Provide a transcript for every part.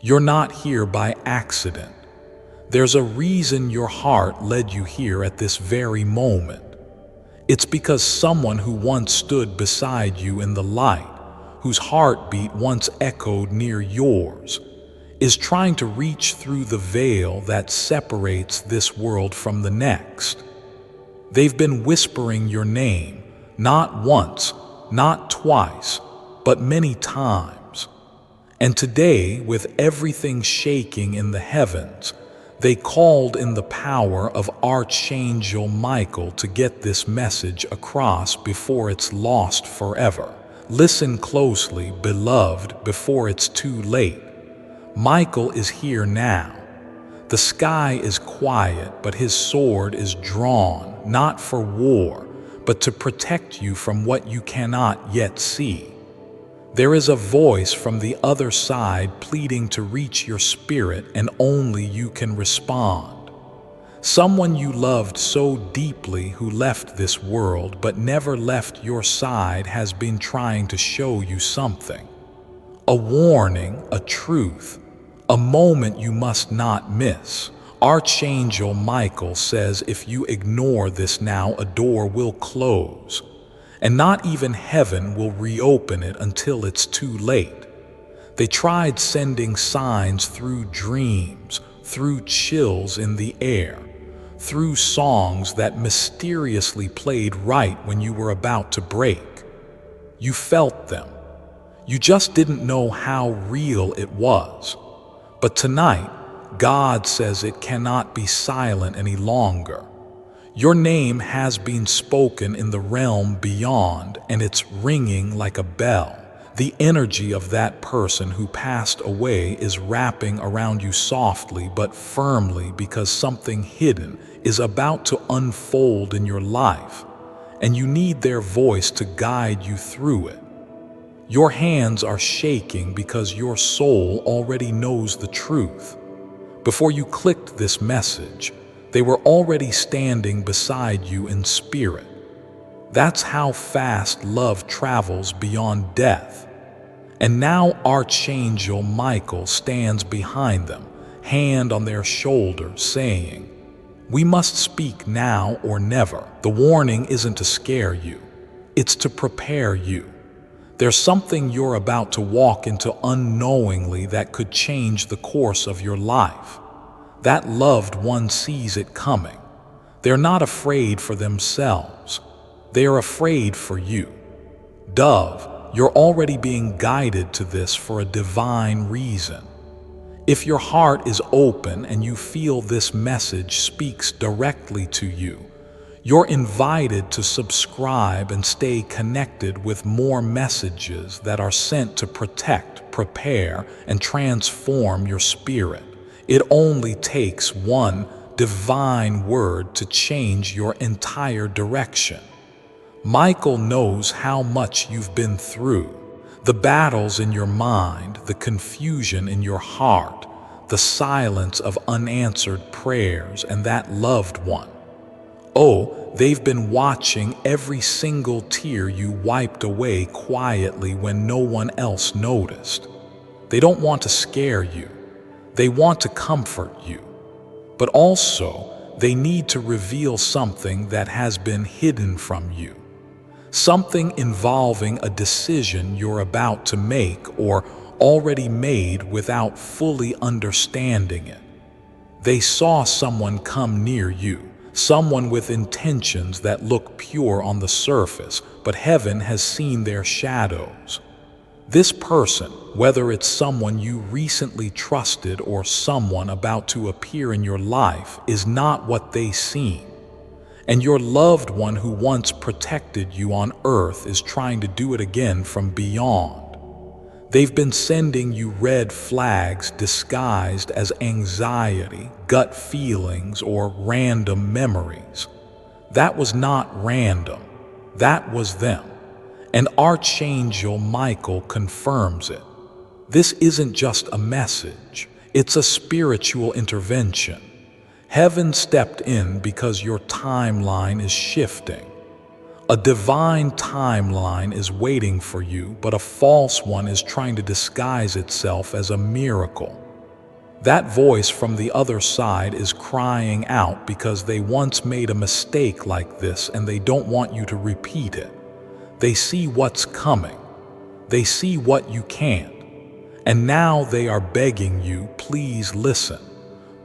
You're not here by accident. There's a reason your heart led you here at this very moment. It's because someone who once stood beside you in the light, whose heartbeat once echoed near yours, is trying to reach through the veil that separates this world from the next. They've been whispering your name, not once, not twice, but many times. And today, with everything shaking in the heavens, they called in the power of Archangel Michael to get this message across before it's lost forever. Listen closely, beloved, before it's too late. Michael is here now. The sky is quiet, but his sword is drawn, not for war, but to protect you from what you cannot yet see. There is a voice from the other side pleading to reach your spirit, and only you can respond. Someone you loved so deeply who left this world but never left your side has been trying to show you something. A warning, a truth, a moment you must not miss. Archangel Michael says if you ignore this now, a door will close, and not even heaven will reopen it until it's too late. They tried sending signs through dreams, through chills in the air, through songs that mysteriously played right when you were about to break. You felt them. You just didn't know how real it was. But tonight, God says it cannot be silent any longer. Your name has been spoken in the realm beyond, and it's ringing like a bell. The energy of that person who passed away is wrapping around you softly but firmly, because something hidden is about to unfold in your life, and you need their voice to guide you through it. Your hands are shaking because your soul already knows the truth. Before you clicked this message, they were already standing beside you in spirit. That's how fast love travels beyond death. And now Archangel Michael stands behind them, hand on their shoulder, saying, "We must speak now or never." The warning isn't to scare you, it's to prepare you. There's something you're about to walk into unknowingly that could change the course of your life. That loved one sees it coming. They're not afraid for themselves. They are afraid for you. Dove, you're already being guided to this for a divine reason. If your heart is open and you feel this message speaks directly to you, you're invited to subscribe and stay connected with more messages that are sent to protect, prepare, and transform your spirit. It only takes one divine word to change your entire direction. Michael knows how much you've been through. The battles in your mind, the confusion in your heart, the silence of unanswered prayers, and that loved one. Oh, they've been watching every single tear you wiped away quietly when no one else noticed. They don't want to scare you. They want to comfort you. But also, they need to reveal something that has been hidden from you. Something involving a decision you're about to make or already made without fully understanding it. They saw someone come near you. Someone with intentions that look pure on the surface, but heaven has seen their shadows. This person, whether it's someone you recently trusted or someone about to appear in your life, is not what they seem. And your loved one who once protected you on earth is trying to do it again from beyond. They've been sending you red flags disguised as anxiety, gut feelings, or random memories. That was not random. That was them. And Archangel Michael confirms it. This isn't just a message. It's a spiritual intervention. Heaven stepped in because your timeline is shifting. A divine timeline is waiting for you, but a false one is trying to disguise itself as a miracle. That voice from the other side is crying out because they once made a mistake like this and they don't want you to repeat it. They see what's coming. They see what you can't. And now they are begging you, please listen.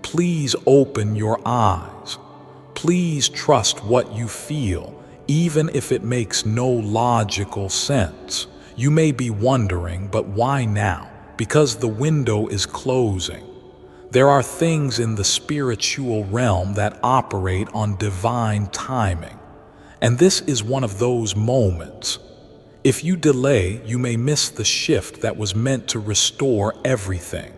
Please open your eyes. Please trust what you feel, even if it makes no logical sense. You may be wondering, but why now? Because the window is closing. There are things in the spiritual realm that operate on divine timing, and this is one of those moments. If you delay, you may miss the shift that was meant to restore everything.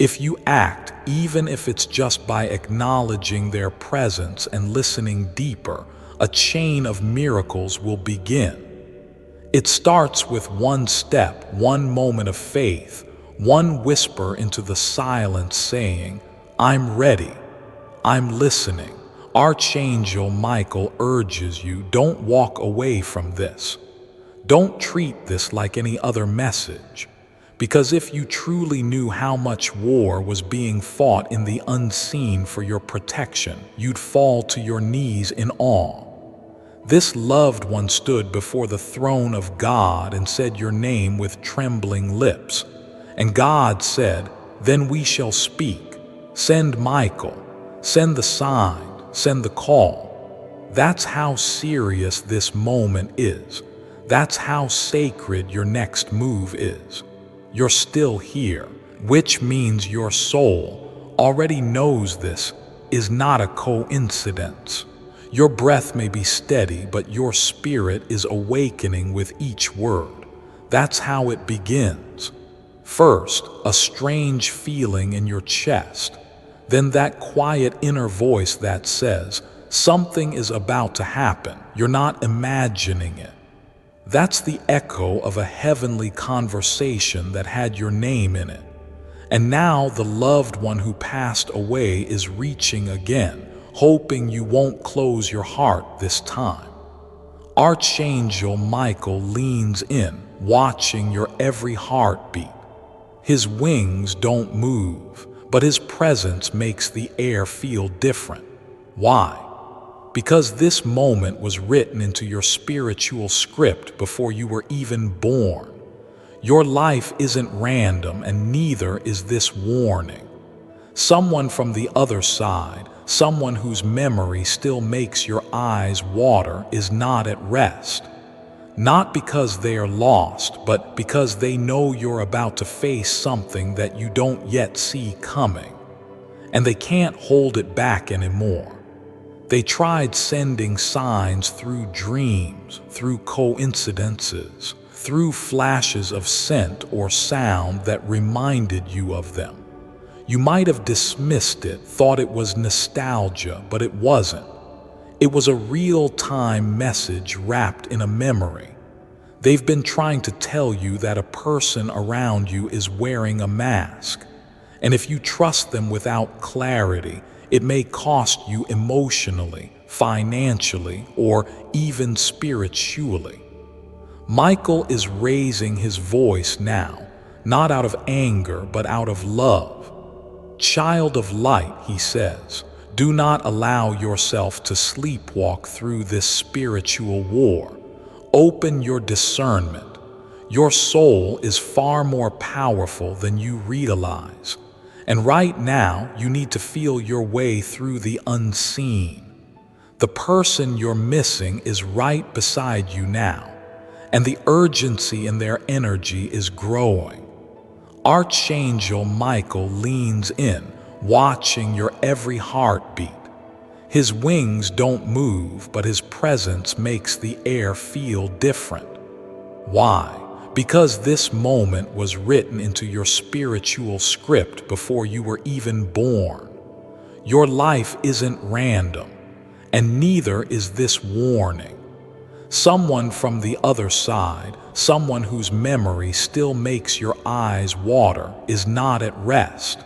If you act, even if it's just by acknowledging their presence and listening deeper, a chain of miracles will begin. It starts with one step, one moment of faith, one whisper into the silence saying, I'm ready, I'm listening. Archangel Michael urges you, don't walk away from this. Don't treat this like any other message, because if you truly knew how much war was being fought in the unseen for your protection, you'd fall to your knees in awe. This loved one stood before the throne of God and said your name with trembling lips. And God said, then we shall speak. Send Michael, send the sign, send the call. That's how serious this moment is. That's how sacred your next move is. You're still here, which means your soul already knows this is not a coincidence. Your breath may be steady, but your spirit is awakening with each word. That's how it begins. First, a strange feeling in your chest. Then that quiet inner voice that says, something is about to happen. You're not imagining it. That's the echo of a heavenly conversation that had your name in it. And now the loved one who passed away is reaching again, hoping you won't close your heart this time. Archangel Michael leans in, watching your every heartbeat. His wings don't move, but his presence makes the air feel different. Why? Because this moment was written into your spiritual script before you were even born. Your life isn't random, and neither is this warning. Someone from the other side, someone whose memory still makes your eyes water, is not at rest. Not because they are lost, but because they know you're about to face something that you don't yet see coming. And they can't hold it back anymore. They tried sending signs through dreams, through coincidences, through flashes of scent or sound that reminded you of them. You might have dismissed it, thought it was nostalgia, but it wasn't. It was a real-time message wrapped in a memory. They've been trying to tell you that a person around you is wearing a mask, and if you trust them without clarity, it may cost you emotionally, financially, or even spiritually. Michael is raising his voice now, not out of anger, but out of love. Child of light, he says, do not allow yourself to sleepwalk through this spiritual war. Open your discernment. Your soul is far more powerful than you realize. And right now, you need to feel your way through the unseen. The person you're missing is right beside you now, and the urgency in their energy is growing. Archangel Michael leans in, watching your every heartbeat. His wings don't move, but his presence makes the air feel different. Why? Because this moment was written into your spiritual script before you were even born. Your life isn't random, and neither is this warning. Someone from the other side, someone whose memory still makes your eyes water, is not at rest.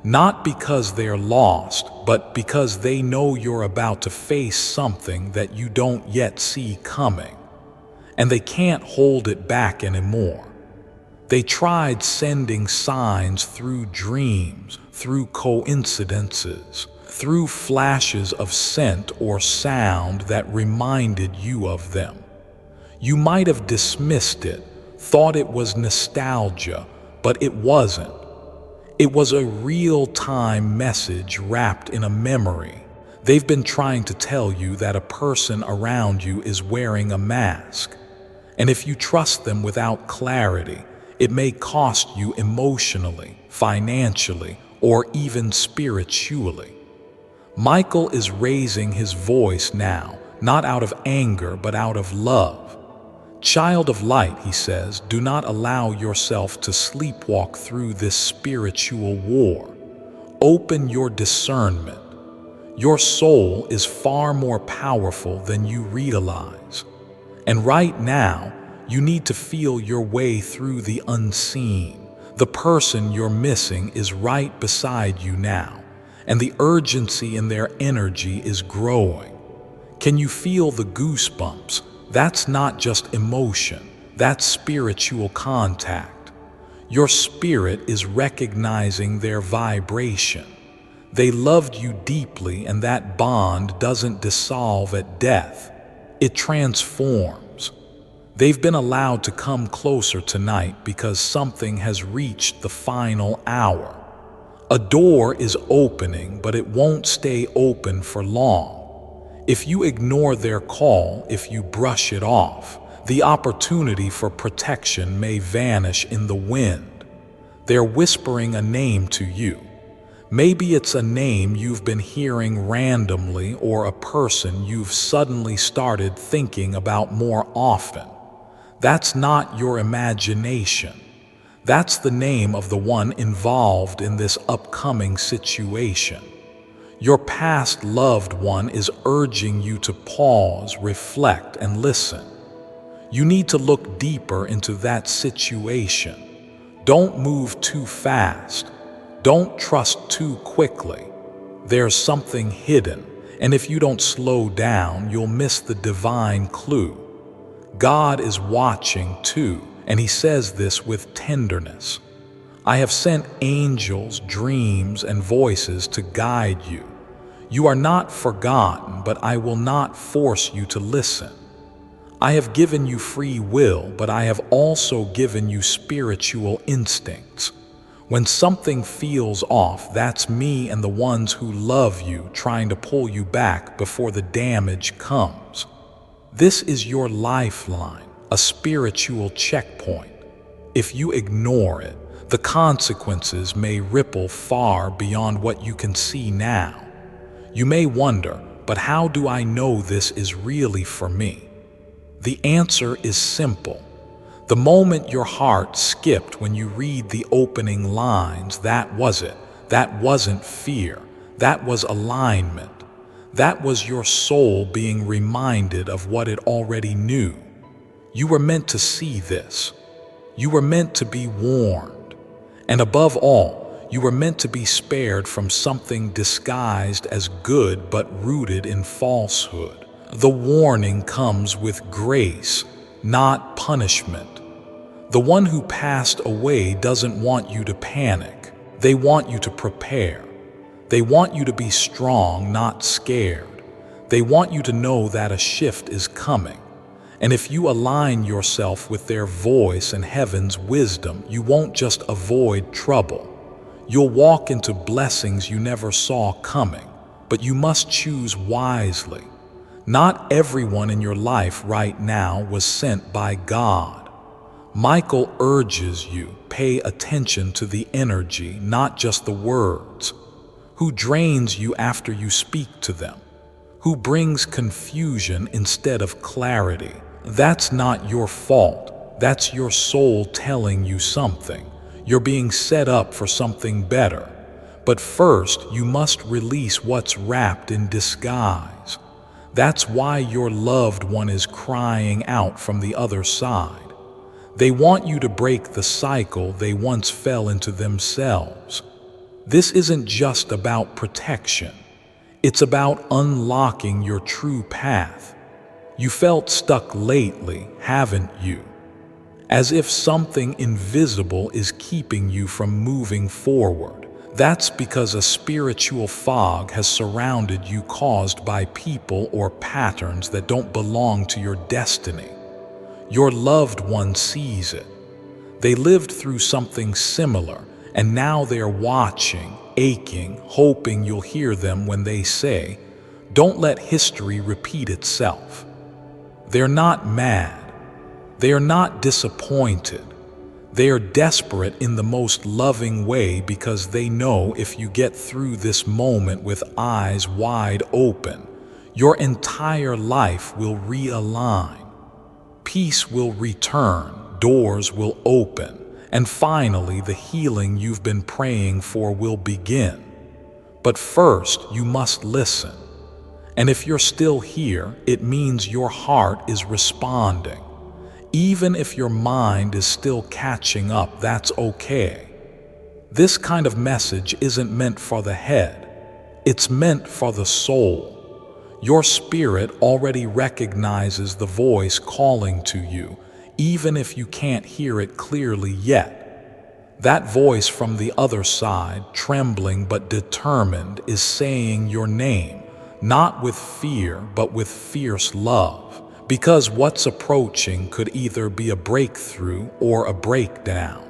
Not because they're lost, but because they know you're about to face something that you don't yet see coming. And they can't hold it back anymore. They tried sending signs through dreams, through coincidences, through flashes of scent or sound that reminded you of them. You might have dismissed it, thought it was nostalgia, but it wasn't. It was a real-time message wrapped in a memory. They've been trying to tell you that a person around you is wearing a mask. And if you trust them without clarity, it may cost you emotionally, financially, or even spiritually. Michael is raising his voice now, not out of anger, but out of love. Child of light, he says, do not allow yourself to sleepwalk through this spiritual war. Open your discernment. Your soul is far more powerful than you realize. And right now, you need to feel your way through the unseen. The person you're missing is right beside you now, and the urgency in their energy is growing. Can you feel the goosebumps? That's not just emotion, that's spiritual contact. Your spirit is recognizing their vibration. They loved you deeply, and that bond doesn't dissolve at death. It transforms. They've been allowed to come closer tonight because something has reached the final hour. A door is opening, but it won't stay open for long. If you ignore their call, if you brush it off, the opportunity for protection may vanish in the wind. They're whispering a name to you. Maybe it's a name you've been hearing randomly, or a person you've suddenly started thinking about more often. That's not your imagination. That's the name of the one involved in this upcoming situation. Your past loved one is urging you to pause, reflect, and listen. You need to look deeper into that situation. Don't move too fast. Don't trust too quickly. There's something hidden, and if you don't slow down, you'll miss the divine clue. God is watching too, and he says this with tenderness. I have sent angels, dreams, and voices to guide you. You are not forgotten, but I will not force you to listen. I have given you free will, but I have also given you spiritual instincts. When something feels off, that's me and the ones who love you trying to pull you back before the damage comes. This is your lifeline, a spiritual checkpoint. If you ignore it, the consequences may ripple far beyond what you can see now. You may wonder, but how do I know this is really for me? The answer is simple. The moment your heart skipped when you read the opening lines, that was it. That wasn't fear. That was alignment. That was your soul being reminded of what it already knew. You were meant to see this. You were meant to be warned. And above all, you were meant to be spared from something disguised as good but rooted in falsehood. The warning comes with grace, not punishment. The one who passed away doesn't want you to panic. They want you to prepare. They want you to be strong, not scared. They want you to know that a shift is coming. And if you align yourself with their voice and heaven's wisdom, you won't just avoid trouble. You'll walk into blessings you never saw coming, but you must choose wisely. Not everyone in your life right now was sent by God. Michael urges you, pay attention to the energy, not just the words. Who drains you after you speak to them? Who brings confusion instead of clarity? That's not your fault. That's your soul telling you something. You're being set up for something better. But first, you must release what's wrapped in disguise. That's why your loved one is crying out from the other side. They want you to break the cycle they once fell into themselves. This isn't just about protection. It's about unlocking your true path. You felt stuck lately, haven't you? as if something invisible is keeping you from moving forward. That's because a spiritual fog has surrounded you, caused by people or patterns that don't belong to your destiny. Your loved one sees it. They lived through something similar, and now they're watching, aching, hoping you'll hear them when they say, "Don't let history repeat itself." They're not mad. They are not disappointed. They are desperate in the most loving way, because they know if you get through this moment with eyes wide open, your entire life will realign. Peace will return, doors will open, and finally the healing you've been praying for will begin. But first, you must listen. And if you're still here, it means your heart is responding. Even if your mind is still catching up, that's okay. This kind of message isn't meant for the head. It's meant for the soul. Your spirit already recognizes the voice calling to you, even if you can't hear it clearly yet. That voice from the other side, trembling but determined, is saying your name, not with fear, but with fierce love. Because what's approaching could either be a breakthrough or a breakdown.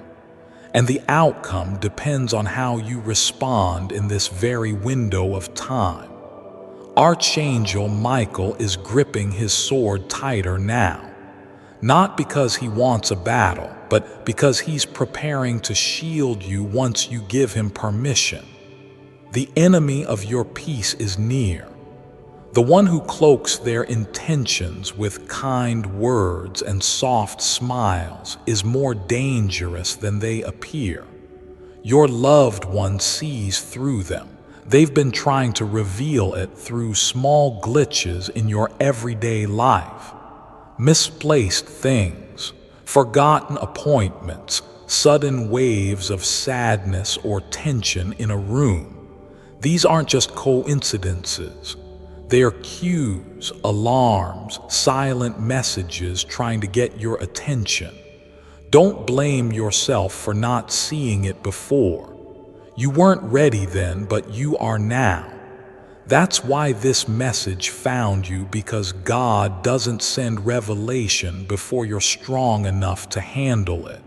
And the outcome depends on how you respond in this very window of time. Archangel Michael is gripping his sword tighter now. Not because he wants a battle, but because he's preparing to shield you once you give him permission. The enemy of your peace is near. The one who cloaks their intentions with kind words and soft smiles is more dangerous than they appear. Your loved one sees through them. They've been trying to reveal it through small glitches in your everyday life. Misplaced things, forgotten appointments, sudden waves of sadness or tension in a room. These aren't just coincidences. They are cues, alarms, silent messages trying to get your attention. Don't blame yourself for not seeing it before. You weren't ready then, but you are now. That's why this message found you, because God doesn't send revelation before you're strong enough to handle it.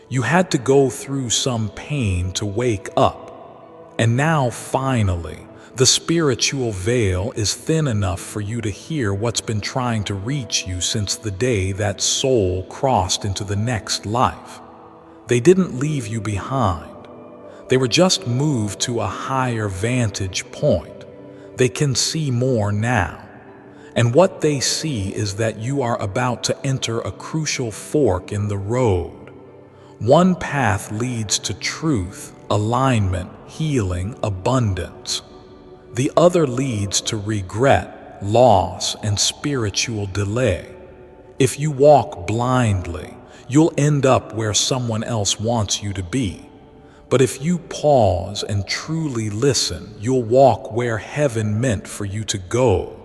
You had to go through some pain to wake up. And now, finally, the spiritual veil is thin enough for you to hear what's been trying to reach you since the day that soul crossed into the next life. They didn't leave you behind. They were just moved to a higher vantage point. They can see more now. And what they see is that you are about to enter a crucial fork in the road. One path leads to truth, alignment, healing, abundance. The other leads to regret, loss, and spiritual delay. If you walk blindly, you'll end up where someone else wants you to be. But if you pause and truly listen, you'll walk where heaven meant for you to go.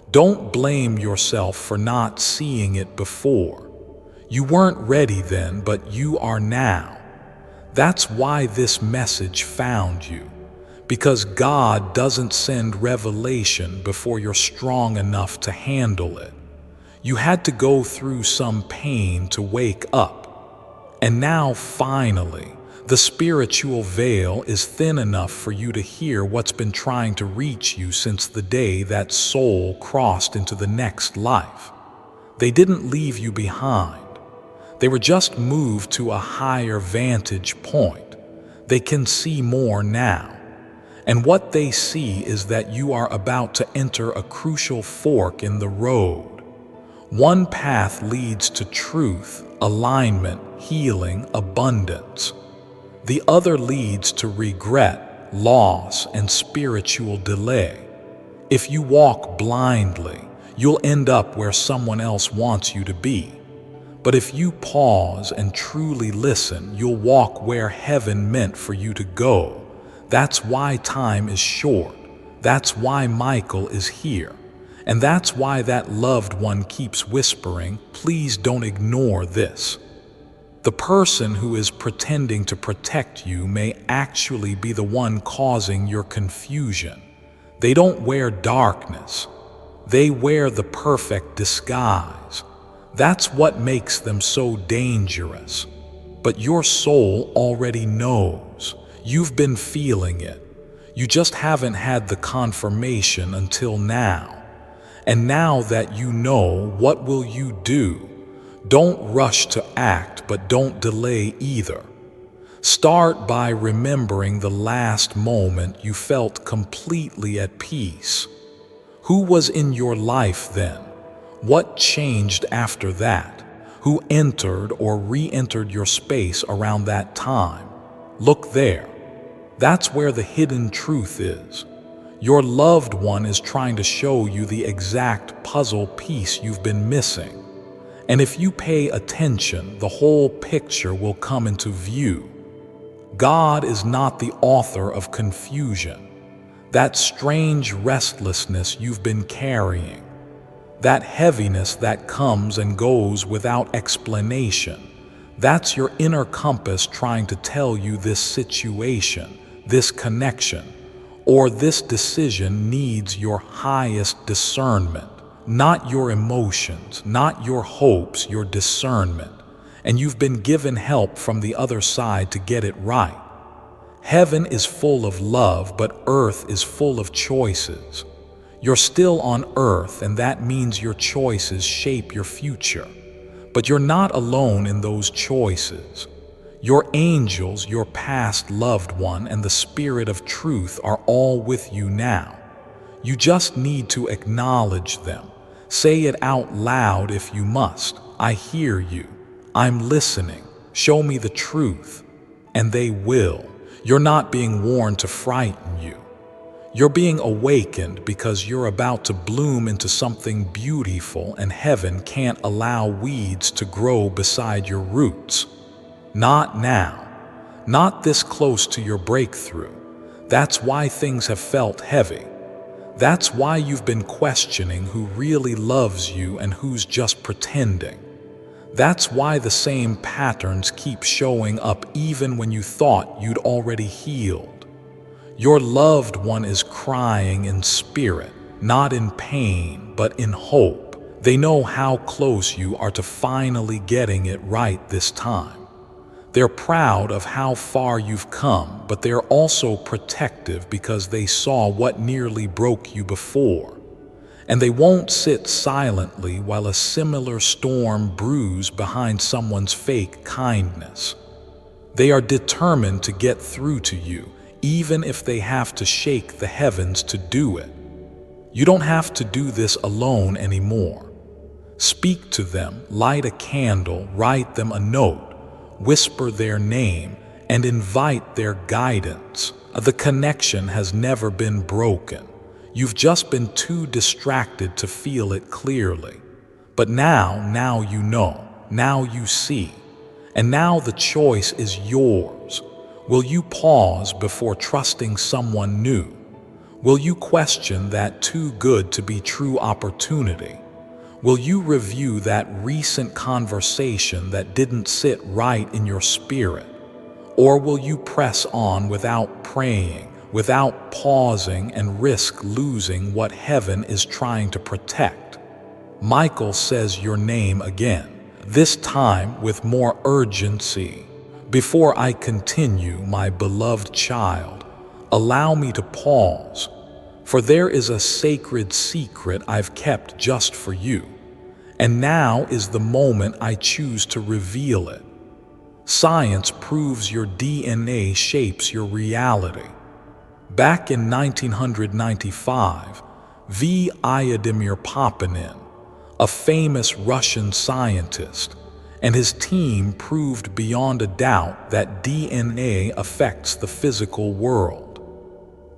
Don't blame yourself for not seeing it before. You weren't ready then, but you are now. That's why this message found you. Because God doesn't send revelation before you're strong enough to handle it. You had to go through some pain to wake up. And now, finally, the spiritual veil is thin enough for you to hear what's been trying to reach you since the day that soul crossed into the next life. They didn't leave you behind. They were just moved to a higher vantage point. They can see more now. And what they see is that you are about to enter a crucial fork in the road. One path leads to truth, alignment, healing, abundance. The other leads to regret, loss, and spiritual delay. If you walk blindly, you'll end up where someone else wants you to be. But if you pause and truly listen, you'll walk where heaven meant for you to go. That's why time is short. That's why Michael is here. And that's why that loved one keeps whispering, "Please don't ignore this." The person who is pretending to protect you may actually be the one causing your confusion. They don't wear darkness. They wear the perfect disguise. That's what makes them so dangerous. But your soul already knows. You've been feeling it. You just haven't had the confirmation until now. And now that you know, what will you do? Don't rush to act, but don't delay either. Start by remembering the last moment you felt completely at peace. Who was in your life then? What changed after that? Who entered or re-entered your space around that time? Look there. That's where the hidden truth is. Your loved one is trying to show you the exact puzzle piece you've been missing. And if you pay attention, the whole picture will come into view. God is not the author of confusion. That strange restlessness you've been carrying, that heaviness that comes and goes without explanation, that's your inner compass trying to tell you this situation, this connection, or this decision needs your highest discernment. Not your emotions, not your hopes, your discernment. And you've been given help from the other side to get it right. Heaven is full of love, but earth is full of choices. You're still on earth, and that means your choices shape your future. But you're not alone in those choices. Your angels, your past loved one, and the Spirit of Truth are all with you now. You just need to acknowledge them. Say it out loud if you must. I hear you. I'm listening. Show me the truth. And they will. You're not being warned to frighten you. You're being awakened because you're about to bloom into something beautiful, and heaven can't allow weeds to grow beside your roots. Not now. Not this close to your breakthrough. That's why things have felt heavy. That's why you've been questioning who really loves you and who's just pretending. That's why the same patterns keep showing up even when you thought you'd already healed. Your loved one is crying in spirit, not in pain, but in hope. They know how close you are to finally getting it right this time. They're proud of how far you've come, but they're also protective because they saw what nearly broke you before. And they won't sit silently while a similar storm brews behind someone's fake kindness. They are determined to get through to you, even if they have to shake the heavens to do it. You don't have to do this alone anymore. Speak to them, light a candle, write them a note, whisper their name, and invite their guidance. The connection has never been broken. You've just been too distracted to feel it clearly. But now you know, now you see, and now the choice is yours. Will you pause before trusting someone new? Will you question that too good to be true opportunity? Will you review that recent conversation that didn't sit right in your spirit? Or will you press on without praying, without pausing, and risk losing what heaven is trying to protect? Michael says your name again, this time with more urgency. Before I continue, my beloved child, allow me to pause. For there is a sacred secret I've kept just for you, and now is the moment I choose to reveal it. Science proves your DNA shapes your reality. Back in 1995, Vladimir Papinin, a famous Russian scientist, and his team proved beyond a doubt that DNA affects the physical world.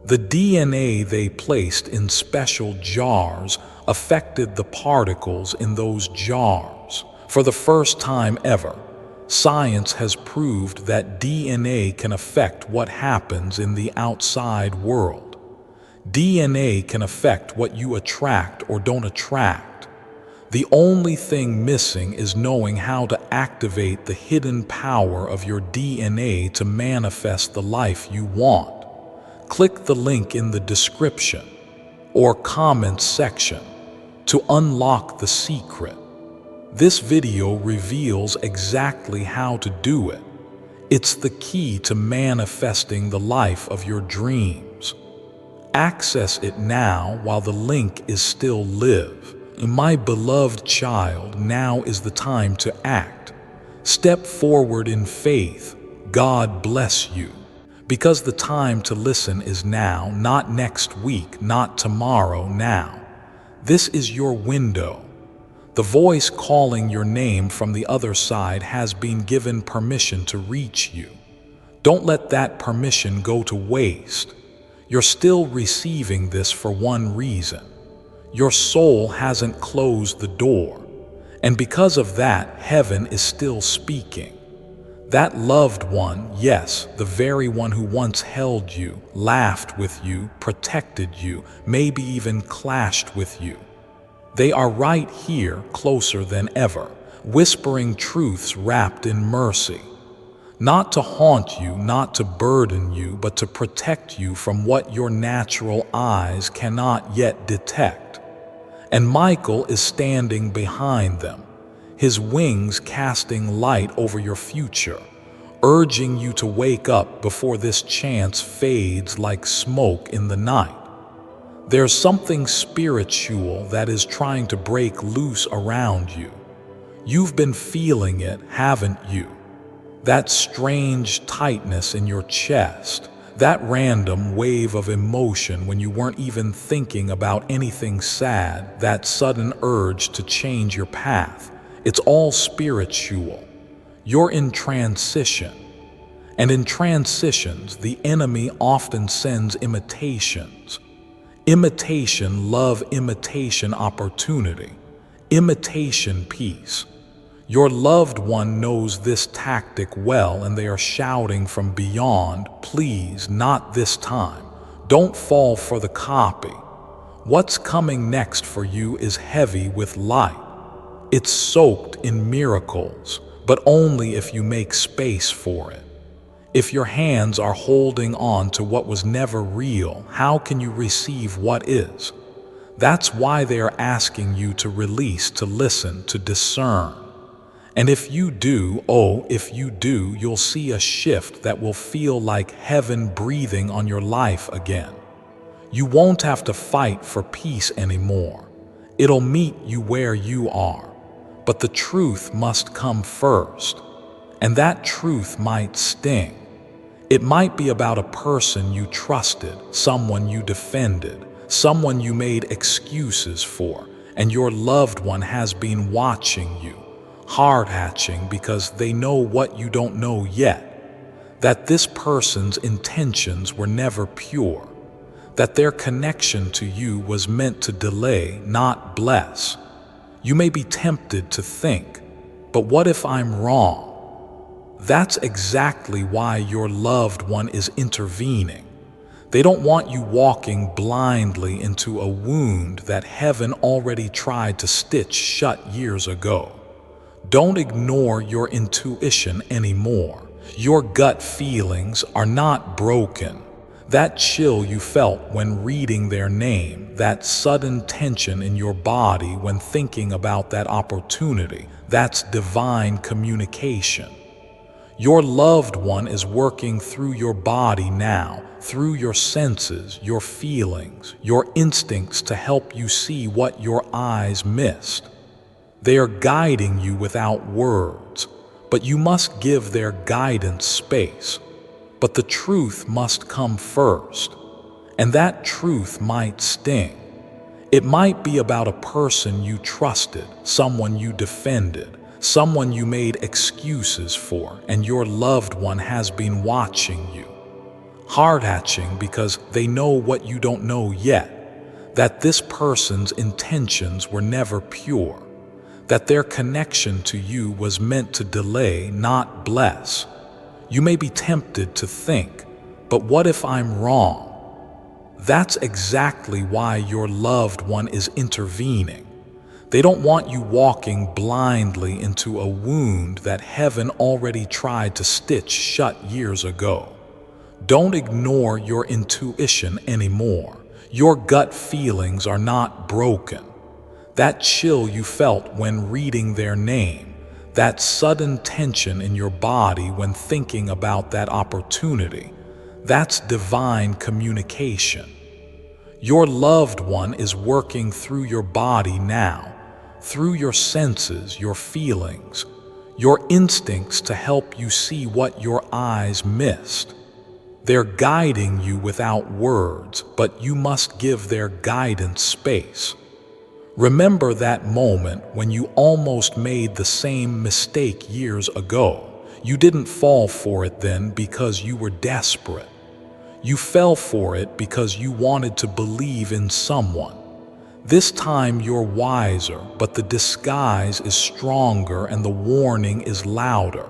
The DNA they placed in special jars affected the particles in those jars. For the first time ever, science has proved that DNA can affect what happens in the outside world. DNA can affect what you attract or don't attract. The only thing missing is knowing how to activate the hidden power of your DNA to manifest the life you want. Click the link in the description or comments section to unlock the secret. This video reveals exactly how to do it. It's the key to manifesting the life of your dreams. Access it now while the link is still live. My beloved child, now is the time to act. Step forward in faith. God bless you. Because the time to listen is now, not next week, not tomorrow, now. This is your window. The voice calling your name from the other side has been given permission to reach you. Don't let that permission go to waste. You're still receiving this for one reason. Your soul hasn't closed the door, and because of that, heaven is still speaking. That loved one, yes, the very one who once held you, laughed with you, protected you, maybe even clashed with you. They are right here, closer than ever, whispering truths wrapped in mercy. Not to haunt you, not to burden you, but to protect you from what your natural eyes cannot yet detect. And Michael is standing behind them, his wings casting light over your future, urging you to wake up before this chance fades like smoke in the night. There's something spiritual that is trying to break loose around you. You've been feeling it, haven't you? That strange tightness in your chest, that random wave of emotion when you weren't even thinking about anything sad, that sudden urge to change your path. It's all spiritual. You're in transition. And in transitions, the enemy often sends imitations. Imitation love, imitation opportunity, imitation peace. Your loved one knows this tactic well, and they are shouting from beyond, please, not this time. Don't fall for the copy. What's coming next for you is heavy with light. It's soaked in miracles, but only if you make space for it. If your hands are holding on to what was never real, how can you receive what is? That's why they are asking you to release, to listen, to discern. And if you do, if you do, you'll see a shift that will feel like heaven breathing on your life again. You won't have to fight for peace anymore. It'll meet you where you are. But the truth must come first. And that truth might sting. It might be about a person you trusted, someone you defended, someone you made excuses for, and your loved one has been watching you, hard-hatching because they know what you don't know yet, that this person's intentions were never pure, that their connection to you was meant to delay, not bless. You may be tempted to think, but what if I'm wrong? That's exactly why your loved one is intervening. They don't want you walking blindly into a wound that heaven already tried to stitch shut years ago. Don't ignore your intuition anymore. Your gut feelings are not broken. That chill you felt when reading their name, that sudden tension in your body when thinking about that opportunity, that's divine communication. Your loved one is working through your body now, through your senses, your feelings, your instincts to help you see what your eyes missed. They are guiding you without words, but you must give their guidance space. But the truth must come first, and that truth might sting. It might be about a person you trusted, someone you defended, someone you made excuses for, and your loved one has been watching you, hard-hatching because they know what you don't know yet, that this person's intentions were never pure, that their connection to you was meant to delay, not bless. You may be tempted to think, but what if I'm wrong? That's exactly why your loved one is intervening. They don't want you walking blindly into a wound that heaven already tried to stitch shut years ago. Don't ignore your intuition anymore. Your gut feelings are not broken. That chill you felt when reading their name, that sudden tension in your body when thinking about that opportunity, that's divine communication. Your loved one is working through your body now, through your senses, your feelings, your instincts to help you see what your eyes missed. They're guiding you without words, but you must give their guidance space. Remember that moment when you almost made the same mistake years ago. You didn't fall for it then because you were desperate. You fell for it because you wanted to believe in someone. This time you're wiser, but the disguise is stronger and the warning is louder.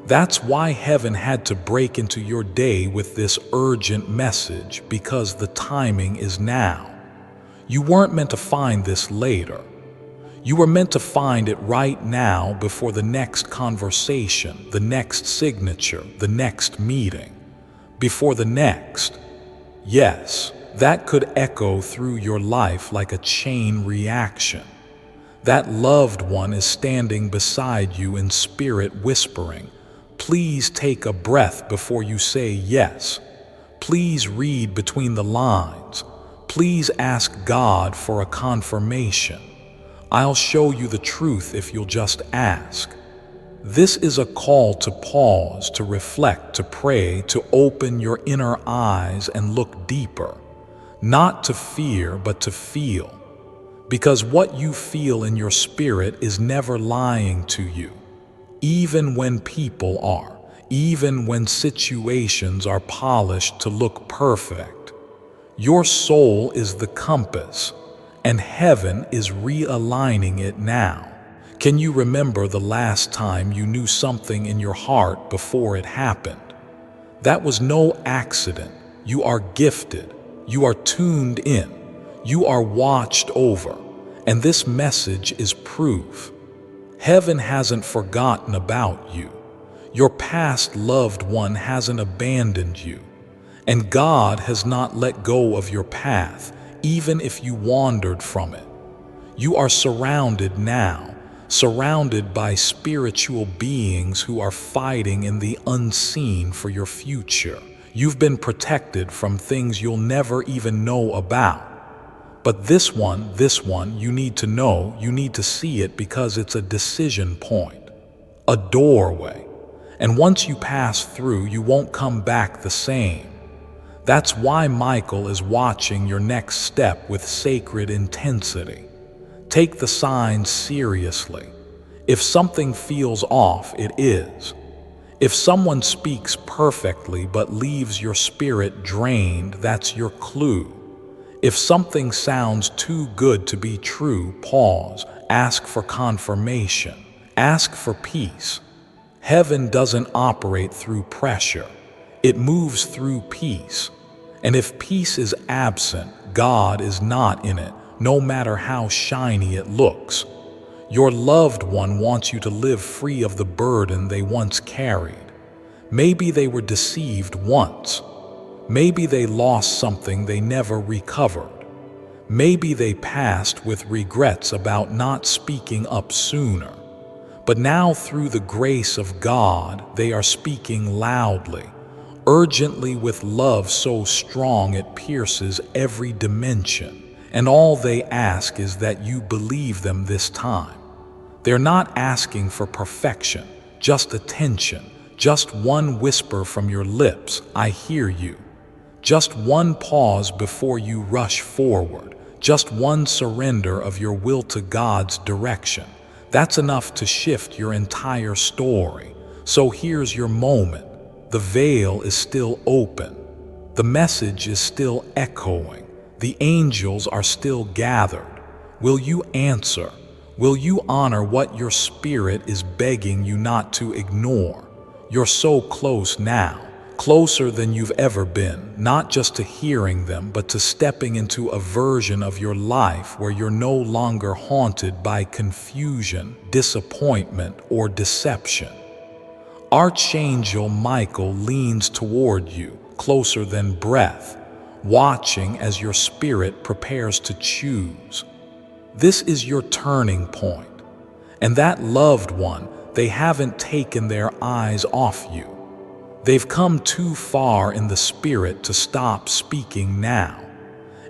That's why heaven had to break into your day with this urgent message, because the timing is now. You weren't meant to find this later. You were meant to find it right now, before the next conversation, the next signature, the next meeting. Before the next. Yes, that could echo through your life like a chain reaction. That loved one is standing beside you in spirit whispering, "Please take a breath before you say yes. Please read between the lines. Please ask God for a confirmation. I'll show you the truth if you'll just ask." This is a call to pause, to reflect, to pray, to open your inner eyes and look deeper. Not to fear, but to feel. Because what you feel in your spirit is never lying to you. Even when people are, even when situations are polished to look perfect. Your soul is the compass, and heaven is realigning it now. Can you remember the last time you knew something in your heart before it happened? That was no accident. You are gifted. You are tuned in. You are watched over. And this message is proof. Heaven hasn't forgotten about you. Your past loved one hasn't abandoned you. And God has not let go of your path, even if you wandered from it. You are surrounded now. Surrounded by spiritual beings who are fighting in the unseen for your future. You've been protected from things you'll never even know about. But this one, you need to know, you need to see it, because it's a decision point, a doorway. And once you pass through, you won't come back the same. That's why Michael is watching your next step with sacred intensity. Take the signs seriously. If something feels off, it is. If someone speaks perfectly but leaves your spirit drained, that's your clue. If something sounds too good to be true, pause, ask for confirmation, ask for peace. Heaven doesn't operate through pressure. It moves through peace. And if peace is absent, God is not in it. No matter how shiny it looks. Your loved one wants you to live free of the burden they once carried. Maybe they were deceived once. Maybe they lost something they never recovered. Maybe they passed with regrets about not speaking up sooner. But now, through the grace of God, they are speaking loudly, urgently, with love so strong it pierces every dimension. And all they ask is that you believe them this time. They're not asking for perfection, just attention, just one whisper from your lips, "I hear you." Just one pause before you rush forward, just one surrender of your will to God's direction. That's enough to shift your entire story. So here's your moment. The veil is still open. The message is still echoing. The angels are still gathered. Will you answer? Will you honor what your spirit is begging you not to ignore? You're so close now. closer than you've ever been, not just to hearing them, but to stepping into a version of your life where you're no longer haunted by confusion, disappointment, or deception. Archangel Michael leans toward you, closer than breath, watching as your spirit prepares to choose. This is your turning point, and that loved one, they haven't taken their eyes off you. They've come too far in the spirit to stop speaking now.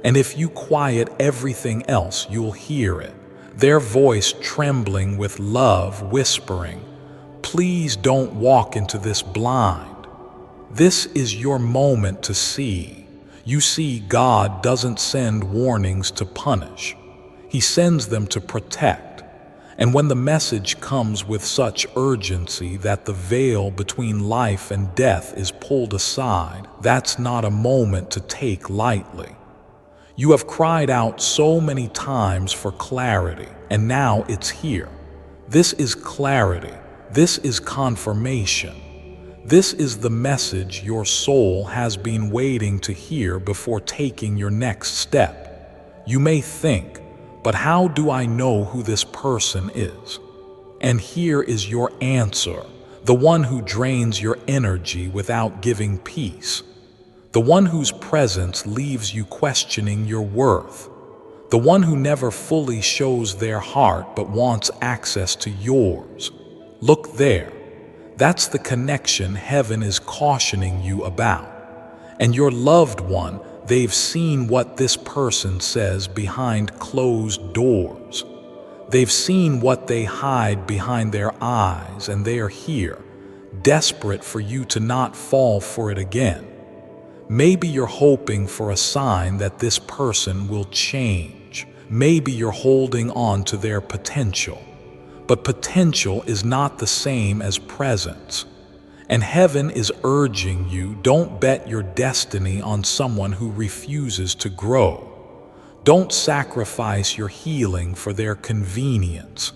And if you quiet everything else, you'll hear it. Their voice trembling with love, whispering, "Please don't walk into this blind." This is your moment to see. You see, God doesn't send warnings to punish. He sends them to protect. And when the message comes with such urgency that the veil between life and death is pulled aside, that's not a moment to take lightly. You have cried out so many times for clarity, and now it's here. This is clarity. This is confirmation. This is the message your soul has been waiting to hear before taking your next step. You may think, but how do I know who this person is? And here is your answer, the one who drains your energy without giving peace, the one whose presence leaves you questioning your worth, the one who never fully shows their heart but wants access to yours. Look there. That's the connection heaven is cautioning you about. And your loved one, they've seen what this person says behind closed doors. They've seen what they hide behind their eyes, and they are here, desperate for you to not fall for it again. Maybe you're hoping for a sign that this person will change. Maybe you're holding on to their potential. But potential is not the same as presence. And heaven is urging you, don't bet your destiny on someone who refuses to grow. Don't sacrifice your healing for their convenience.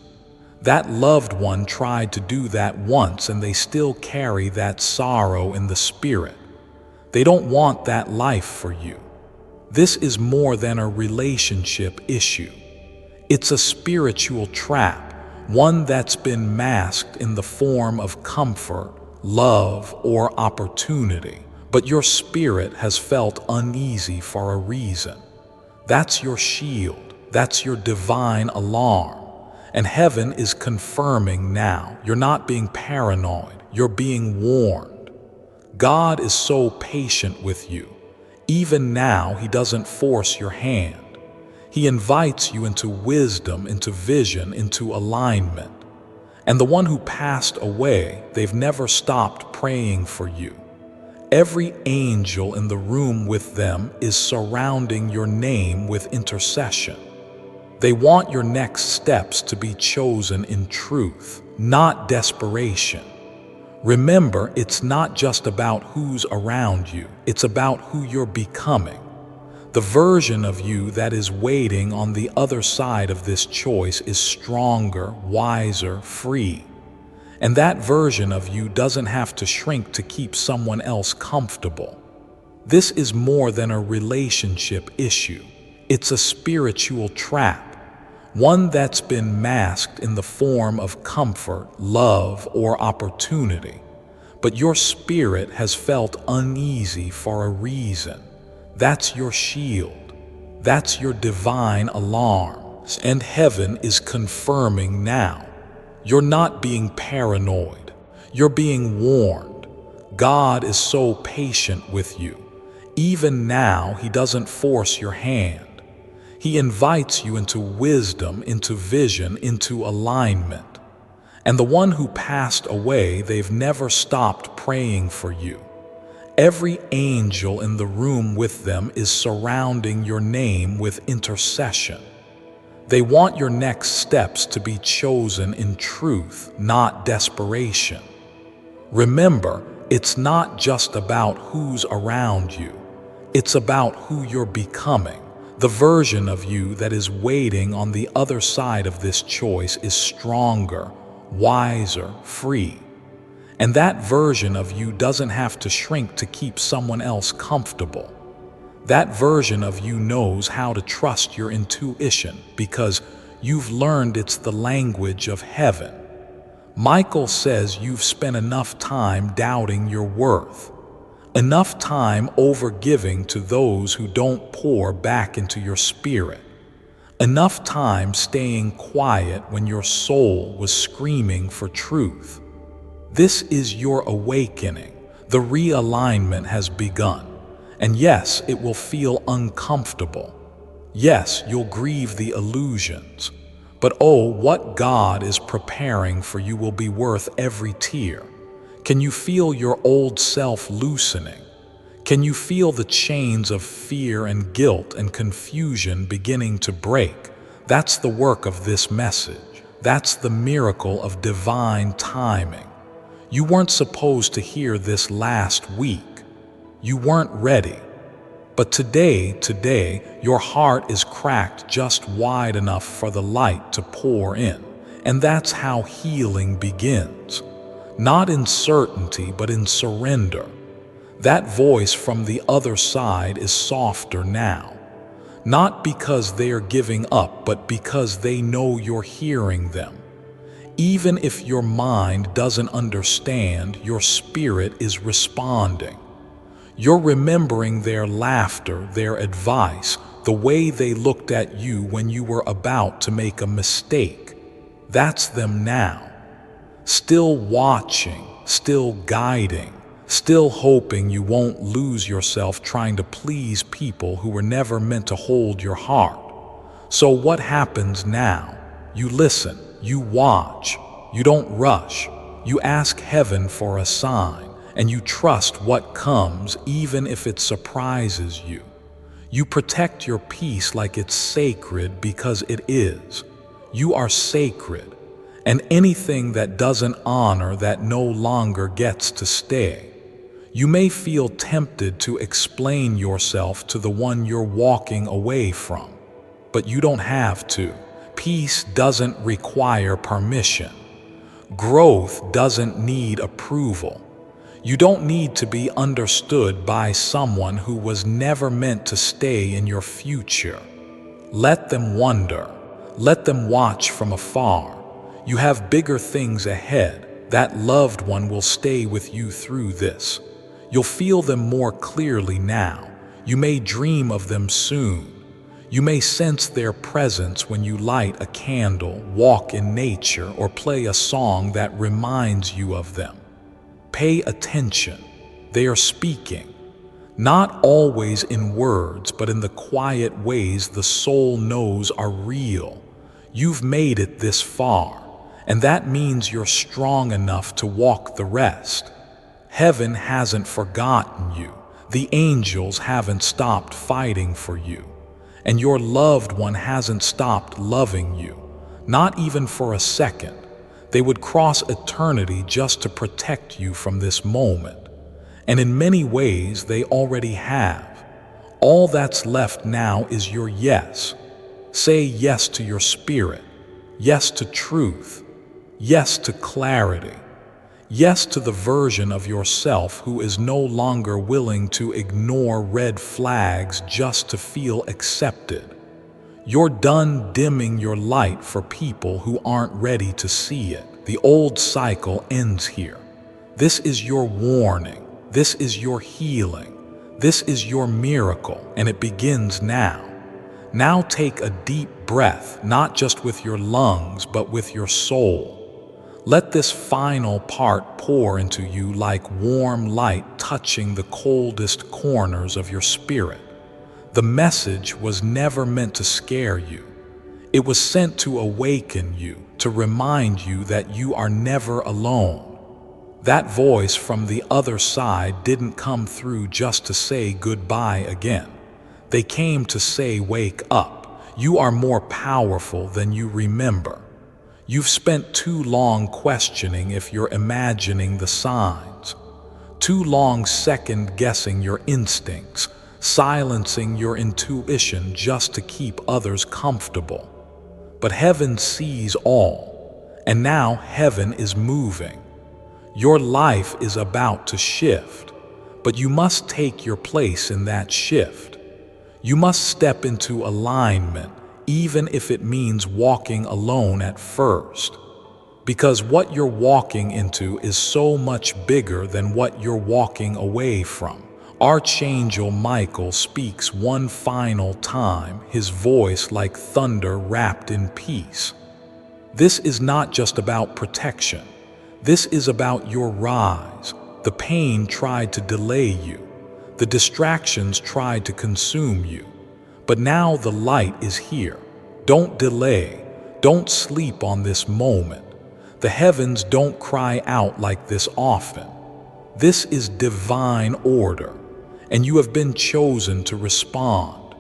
That loved one tried to do that once, and they still carry that sorrow in the spirit. They don't want that life for you. This is more than a relationship issue. It's a spiritual trap, one that's been masked in the form of comfort, love, or opportunity. But your spirit has felt uneasy for a reason. That's your shield. That's your divine alarm. And heaven is confirming now. You're not being paranoid. You're being warned. God is so patient with you. Even now, He doesn't force your hand. He invites you into wisdom, into vision, into alignment. And the one who passed away, they've never stopped praying for you. Every angel in the room with them is surrounding your name with intercession. They want your next steps to be chosen in truth, not desperation. Remember, it's not just about who's around you, it's about who you're becoming. The version of you that is waiting on the other side of this choice is stronger, wiser, free. And that version of you doesn't have to shrink to keep someone else comfortable. This is more than a relationship issue. It's a spiritual trap. One that's been masked in the form of comfort, love, or opportunity. But your spirit has felt uneasy for a reason. That's your shield. That's your divine alarm. And heaven is confirming now. You're not being paranoid. You're being warned. God is so patient with you. Even now, He doesn't force your hand. He invites you into wisdom, into vision, into alignment. And the one who passed away, they've never stopped praying for you. Every angel in the room with them is surrounding your name with intercession. They want your next steps to be chosen in truth, not desperation. Remember, it's not just about who's around you. It's about who you're becoming. The version of you that is waiting on the other side of this choice is stronger, wiser, free. And that version of you doesn't have to shrink to keep someone else comfortable. That version of you knows how to trust your intuition because you've learned it's the language of heaven. Michael says you've spent enough time doubting your worth, enough time overgiving to those who don't pour back into your spirit, enough time staying quiet when your soul was screaming for truth. This is your awakening. The realignment has begun. And yes, it will feel uncomfortable. Yes, you'll grieve the illusions. But oh, what God is preparing for you will be worth every tear. Can you feel your old self loosening? Can you feel the chains of fear and guilt and confusion beginning to break? That's the work of this message. That's the miracle of divine timing. You weren't supposed to hear this last week. You weren't ready. But today, your heart is cracked just wide enough for the light to pour in. And that's how healing begins. Not in certainty, but in surrender. That voice from the other side is softer now. Not because they are giving up, but because they know you're hearing them. Even if your mind doesn't understand, your spirit is responding. You're remembering their laughter, their advice, the way they looked at you when you were about to make a mistake. That's them now. Still watching, still guiding, still hoping you won't lose yourself trying to please people who were never meant to hold your heart. So what happens now? You listen, you watch, you don't rush, you ask heaven for a sign. And you trust what comes even if it surprises you. You protect your peace like it's sacred because it is. You are sacred, and anything that doesn't honor that no longer gets to stay. You may feel tempted to explain yourself to the one you're walking away from, but you don't have to. Peace doesn't require permission. Growth doesn't need approval. You don't need to be understood by someone who was never meant to stay in your future. Let them wonder. Let them watch from afar. You have bigger things ahead. That loved one will stay with you through this. You'll feel them more clearly now. You may dream of them soon. You may sense their presence when you light a candle, walk in nature, or play a song that reminds you of them. Pay attention. They are speaking, not always in words, but in the quiet ways the soul knows are real. You've made it this far, and that means you're strong enough to walk the rest. Heaven hasn't forgotten you. The angels haven't stopped fighting for you. And your loved one hasn't stopped loving you, not even for a second. They would cross eternity just to protect you from this moment. And in many ways, they already have. All that's left now is your yes. Say yes to your spirit, yes to truth, yes to clarity, yes to the version of yourself who is no longer willing to ignore red flags just to feel accepted. You're done dimming your light for people who aren't ready to see it. The old cycle ends here. This is your warning. This is your healing. This is your miracle, and it begins now. Now take a deep breath, not just with your lungs, but with your soul. Let this final part pour into you like warm light touching the coldest corners of your spirit. The message was never meant to scare you. It was sent to awaken you, to remind you that you are never alone. That voice from the other side didn't come through just to say goodbye again. They came to say, wake up. You are more powerful than you remember. You've spent too long questioning if you're imagining the signs, too long second-guessing your instincts, silencing your intuition just to keep others comfortable. But heaven sees all, and now heaven is moving. Your life is about to shift, but you must take your place in that shift. You must step into alignment, even if it means walking alone at first. Because what you're walking into is so much bigger than what you're walking away from. Archangel Michael speaks one final time, his voice like thunder wrapped in peace. This is not just about protection. This is about your rise. The pain tried to delay you. The distractions tried to consume you. But now the light is here. Don't delay. Don't sleep on this moment. The heavens don't cry out like this often. This is divine order, and you have been chosen to respond.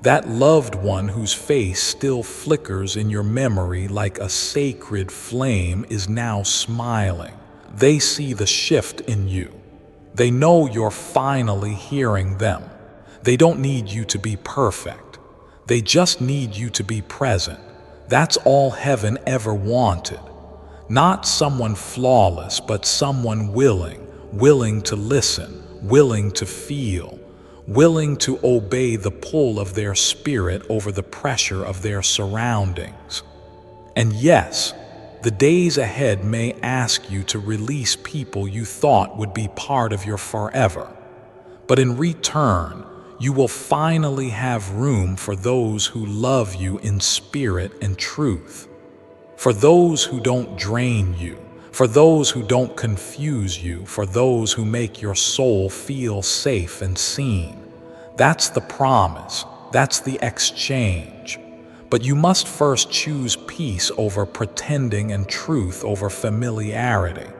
That loved one whose face still flickers in your memory like a sacred flame is now smiling. They see the shift in you. They know you're finally hearing them. They don't need you to be perfect. They just need you to be present. That's all heaven ever wanted. Not someone flawless, but someone willing to listen, willing to feel, willing to obey the pull of their spirit over the pressure of their surroundings. And yes, the days ahead may ask you to release people you thought would be part of your forever. But in return, you will finally have room for those who love you in spirit and truth. For those who don't drain you, for those who don't confuse you, for those who make your soul feel safe and seen. That's the promise, that's the exchange. But you must first choose peace over pretending and truth over familiarity.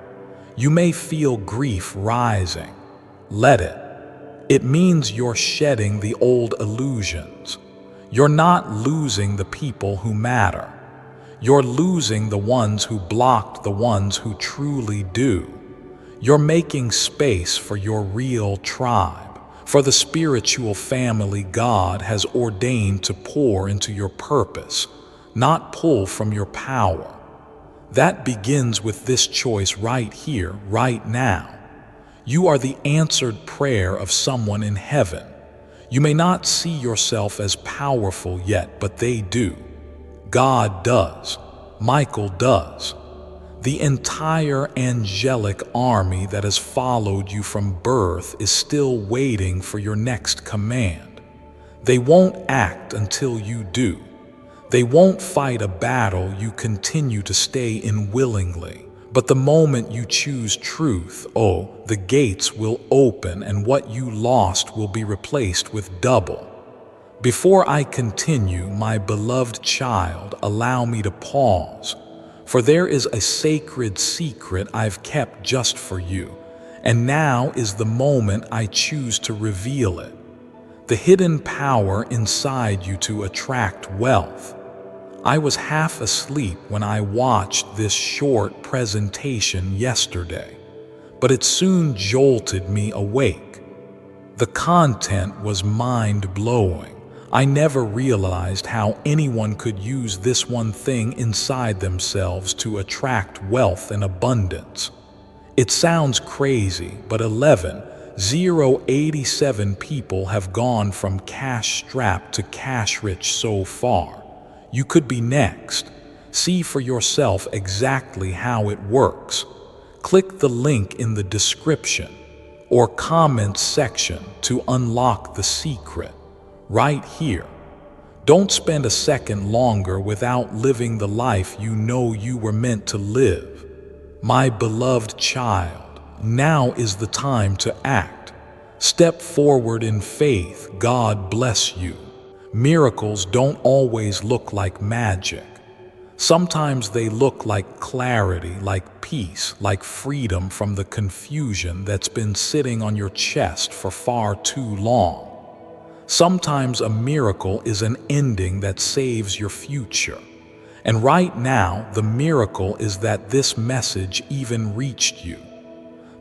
You may feel grief rising. Let it. It means you're shedding the old illusions. You're not losing the people who matter. You're losing the ones who blocked the ones who truly do. You're making space for your real tribe, for the spiritual family God has ordained to pour into your purpose, not pull from your power. That begins with this choice right here, right now. You are the answered prayer of someone in heaven. You may not see yourself as powerful yet, but they do. God does. Michael does. The entire angelic army that has followed you from birth is still waiting for your next command. They won't act until you do. They won't fight a battle you continue to stay in willingly. But the moment you choose truth, the gates will open and what you lost will be replaced with double. Before I continue, my beloved child, allow me to pause, for there is a sacred secret I've kept just for you, and now is the moment I choose to reveal it. The hidden power inside you to attract wealth. I was half asleep when I watched this short presentation yesterday, but it soon jolted me awake. The content was mind-blowing. I never realized how anyone could use this one thing inside themselves to attract wealth and abundance. It sounds crazy, but 11,087 people have gone from cash-strapped to cash-rich so far. You could be next. See for yourself exactly how it works. Click the link in the description or comment section to unlock the secret. Right here. Don't spend a second longer without living the life you know you were meant to live. My beloved child, now is the time to act. Step forward in faith. God bless you. Miracles don't always look like magic. Sometimes they look like clarity, like peace, like freedom from the confusion that's been sitting on your chest for far too long. Sometimes a miracle is an ending that saves your future. And right now, the miracle is that this message even reached you.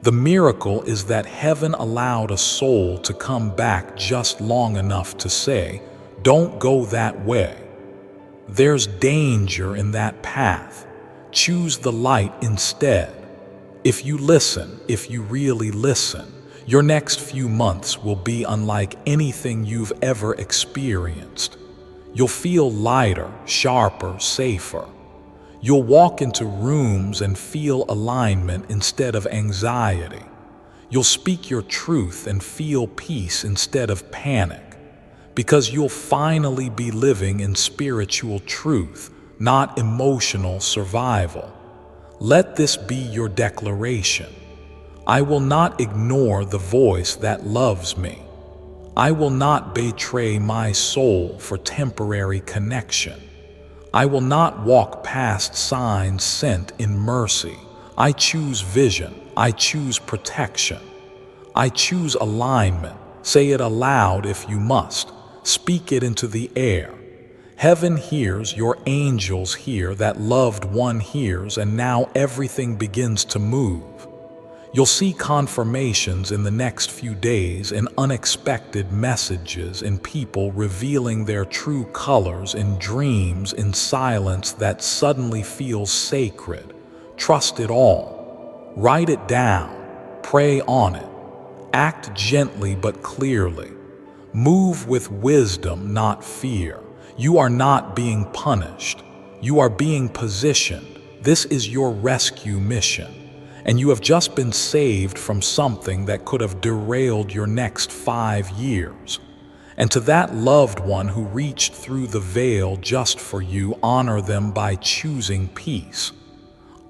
The miracle is that heaven allowed a soul to come back just long enough to say, "Don't go that way. There's danger in that path. Choose the light instead." If you listen, if you really listen, your next few months will be unlike anything you've ever experienced. You'll feel lighter, sharper, safer. You'll walk into rooms and feel alignment instead of anxiety. You'll speak your truth and feel peace instead of panic, because you'll finally be living in spiritual truth, not emotional survival. Let this be your declaration. I will not ignore the voice that loves me. I will not betray my soul for temporary connection. I will not walk past signs sent in mercy. I choose vision. I choose protection. I choose alignment. Say it aloud if you must. Speak it into the air. Heaven hears, your angels hear, that loved one hears, and now everything begins to move. You'll see confirmations in the next few days, in unexpected messages, in people revealing their true colors, in dreams, in silence that suddenly feels sacred. Trust it all. Write it down. Pray on it. Act gently but clearly. Move with wisdom, not fear. You are not being punished. You are being positioned. This is your rescue mission. And you have just been saved from something that could have derailed your next 5 years. And to that loved one who reached through the veil just for you, honor them by choosing peace.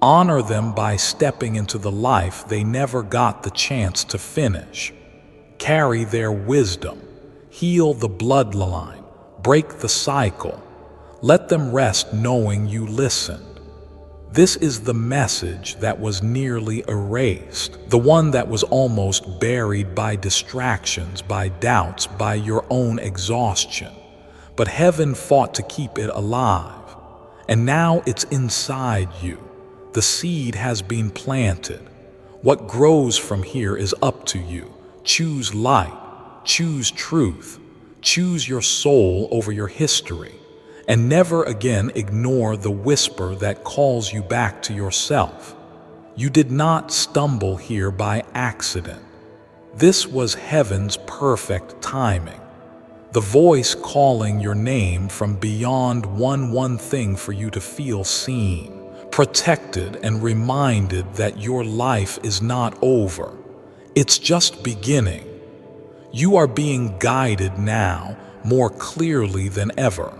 Honor them by stepping into the life they never got the chance to finish. Carry their wisdom. Heal the bloodline. Break the cycle. Let them rest knowing you listened. This is the message that was nearly erased, the one that was almost buried by distractions, by doubts, by your own exhaustion. But heaven fought to keep it alive, and now it's inside you. The seed has been planted. What grows from here is up to you. Choose light, choose truth, choose your soul over your history. And never again ignore the whisper that calls you back to yourself. You did not stumble here by accident. This was heaven's perfect timing. The voice calling your name from beyond one thing for you to feel seen, protected, and reminded that your life is not over. It's just beginning. You are being guided now more clearly than ever.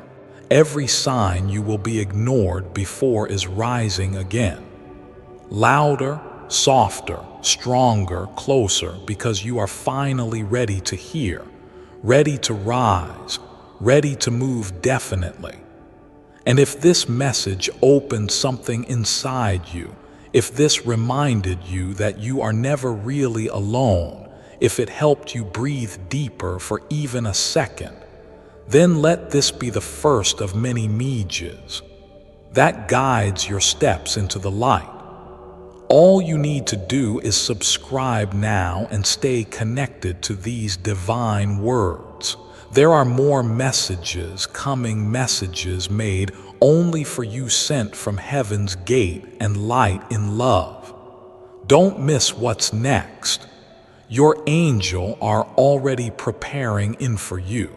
Every sign you will be ignored before is rising again. Louder, softer, stronger, closer, because you are finally ready to hear, ready to rise, ready to move definitely. And if this message opened something inside you, if this reminded you that you are never really alone, if it helped you breathe deeper for even a second, then let this be the first of many messages that guides your steps into the light. All you need to do is subscribe now and stay connected to these divine words. There are more messages coming, messages made only for you, sent from heaven's gate and light in love. Don't miss what's next. Your angel are already preparing in for you.